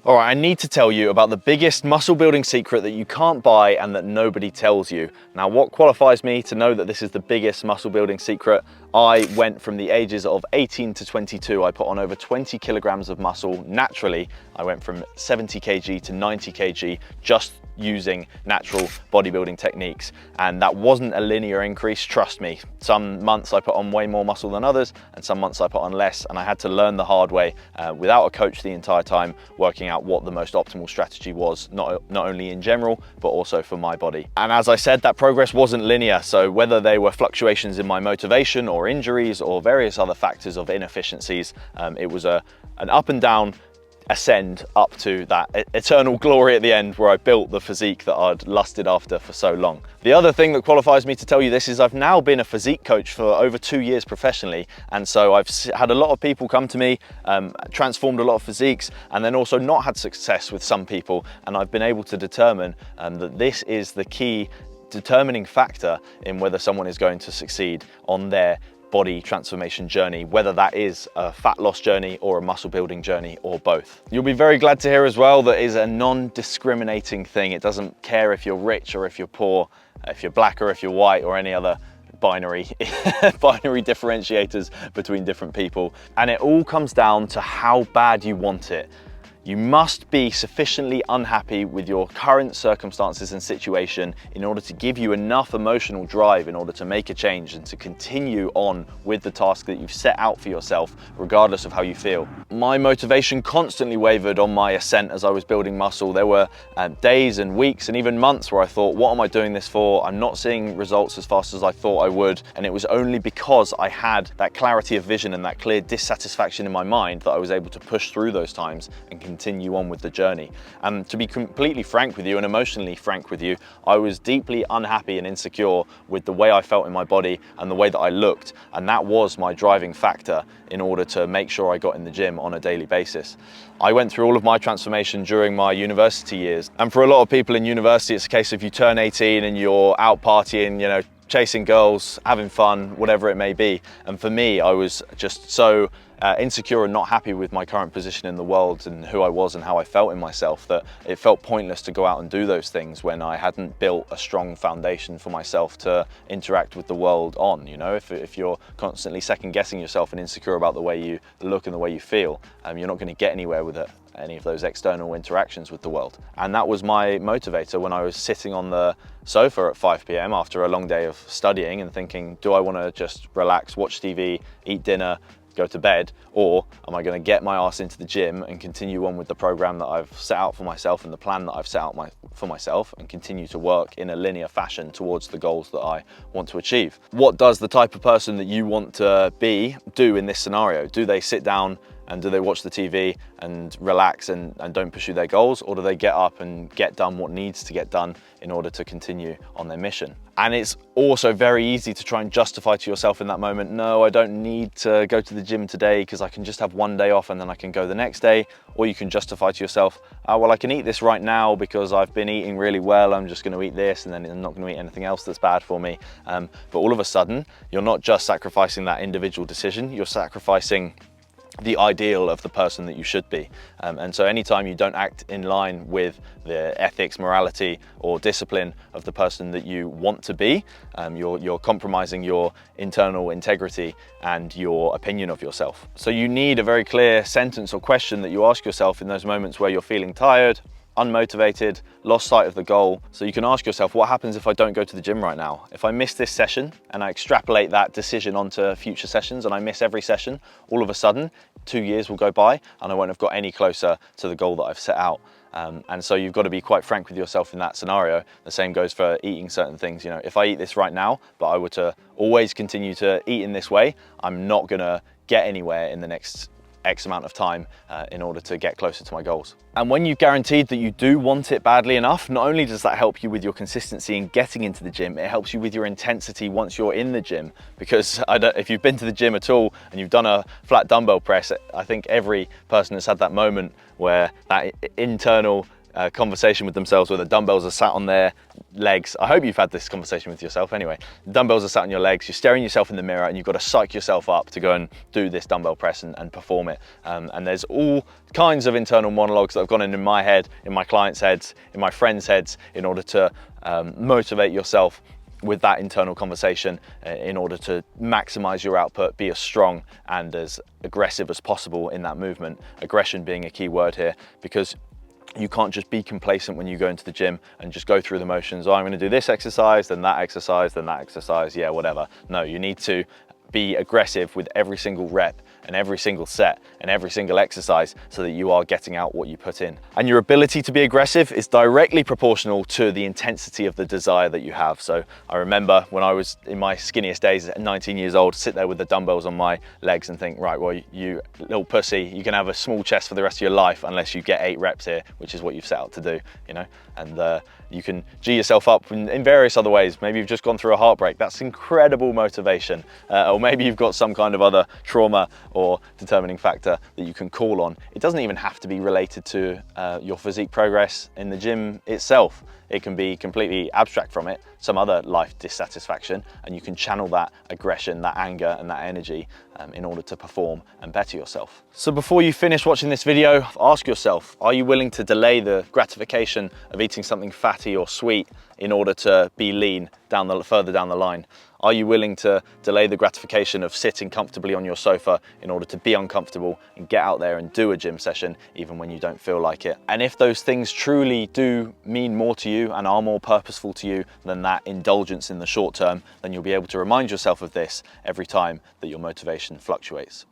All right, I need to tell you about the biggest muscle building secret that you can't buy and that nobody tells you. Now, what qualifies me to know that this is the biggest muscle building secret? I went from the ages of 18 to 22. I put on over 20 kilograms of muscle naturally. I went from 70 kg to 90 kg just using natural bodybuilding techniques. And that wasn't a linear increase, trust me. Some months I put on way more muscle than others, and some months I put on less, and I had to learn the hard way without a coach the entire time, working out what the most optimal strategy was, not only in general, but also for my body. And as I said, that progress wasn't linear. So whether they were fluctuations in my motivation or injuries or various other factors of inefficiencies, it was an up and down ascend up to that eternal glory at the end where I built the physique that I'd lusted after for so long. The other thing that qualifies me to tell you this is I've now been a physique coach for over 2 years professionally, and so I've had a lot of people come to me, transformed a lot of physiques, and then also not had success with some people, and I've been able to determine that this is the key determining factor in whether someone is going to succeed on their body transformation journey, whether that is a fat loss journey or a muscle building journey or both. You'll be very glad to hear as well that is a non-discriminating thing. It doesn't care if you're rich or if you're poor, if you're black or if you're white, or any other binary differentiators between different people. And it all comes down to how bad you want it. You must be sufficiently unhappy with your current circumstances and situation in order to give you enough emotional drive in order to make a change and to continue on with the task that you've set out for yourself, regardless of how you feel. My motivation constantly wavered on my ascent as I was building muscle. There were days and weeks and even months where I thought, what am I doing this for? I'm not seeing results as fast as I thought I would. And it was only because I had that clarity of vision and that clear dissatisfaction in my mind that I was able to push through those times and continue on with the journey. And to be completely frank with you and emotionally frank with you, I was deeply unhappy and insecure with the way I felt in my body and the way that I looked. And that was my driving factor in order to make sure I got in the gym on a daily basis. I went through all of my transformation during my university years. And for a lot of people in university, it's a case of you turn 18 and you're out partying, you know, chasing girls, having fun, whatever it may be. And for me, I was just so insecure and not happy with my current position in the world and who I was and how I felt in myself that it felt pointless to go out and do those things when I hadn't built a strong foundation for myself to interact with the world on. You know, if you're constantly second guessing yourself and insecure about the way you look and the way you feel, you're not going to get anywhere with it, any of those external interactions with the world. And that was my motivator when I was sitting on the sofa at 5 p.m. after a long day of studying and thinking, do I want to just relax, watch TV, eat dinner, go to bed, or am I going to get my ass into the gym and continue on with the program that I've set out for myself and the plan that I've set out for myself and continue to work in a linear fashion towards the goals that I want to achieve? What does the type of person that you want to be do in this scenario? Do they sit down and do they watch the TV and relax and don't pursue their goals, or do they get up and get done what needs to get done in order to continue on their mission? And it's also very easy to try and justify to yourself in that moment, no, I don't need to go to the gym today because I can just have one day off and then I can go the next day. Or you can justify to yourself, oh, well, I can eat this right now because I've been eating really well, I'm just gonna eat this and then I'm not gonna eat anything else that's bad for me. But all of a sudden, you're not just sacrificing that individual decision, you're sacrificing the ideal of the person that you should be. And so anytime you don't act in line with the ethics, morality, or discipline of the person that you want to be, you're compromising your internal integrity and your opinion of yourself. So you need a very clear sentence or question that you ask yourself in those moments where you're feeling tired, unmotivated, lost sight of the goal. So you can ask yourself, what happens if I don't go to the gym right now? If I miss this session and I extrapolate that decision onto future sessions and I miss every session, all of a sudden 2 years will go by and I won't have got any closer to the goal that I've set out. And so you've got to be quite frank with yourself in that scenario. The same goes for eating certain things. You know, if I eat this right now, but I were to always continue to eat in this way, I'm not gonna get anywhere in the next X amount of time in order to get closer to my goals. And when you've guaranteed that you do want it badly enough, not only does that help you with your consistency in getting into the gym, it helps you with your intensity once you're in the gym. Because if you've been to the gym at all and you've done a flat dumbbell press, I think every person has had that moment where that internal conversation with themselves where the dumbbells are sat on their legs. I hope you've had this conversation with yourself anyway. The dumbbells are sat on your legs, you're staring yourself in the mirror, and you've got to psych yourself up to go and do this dumbbell press and perform it. And there's all kinds of internal monologues that have gone in my head, in my clients' heads, in my friends' heads, in order to motivate yourself with that internal conversation in order to maximize your output, be as strong and as aggressive as possible in that movement. Aggression being a key word here, because you can't just be complacent when you go into the gym and just go through the motions. Oh, I'm going to do this exercise, then that exercise, then that exercise, yeah, whatever. No, you need to be aggressive with every single rep and every single set and every single exercise so that you are getting out what you put in. And your ability to be aggressive is directly proportional to the intensity of the desire that you have. So I remember when I was in my skinniest days at 19 years old, sit there with the dumbbells on my legs and think, right, well, you little pussy, you can have a small chest for the rest of your life unless you get 8 reps here, which is what you've set out to do, you know? And you can G yourself up in various other ways. Maybe you've just gone through a heartbreak. That's incredible motivation. Or maybe you've got some kind of other trauma or determining factor that you can call on. It doesn't even have to be related to your physique progress in the gym itself. It can be completely abstract from it, some other life dissatisfaction, and you can channel that aggression, that anger, and that energy in order to perform and better yourself. So before you finish watching this video, ask yourself, are you willing to delay the gratification of eating something fatty or sweet in order to be lean further down the line? Are you willing to delay the gratification of sitting comfortably on your sofa in order to be uncomfortable and get out there and do a gym session even when you don't feel like it? And if those things truly do mean more to you and are more purposeful to you than that indulgence in the short term, then you'll be able to remind yourself of this every time that your motivation fluctuates.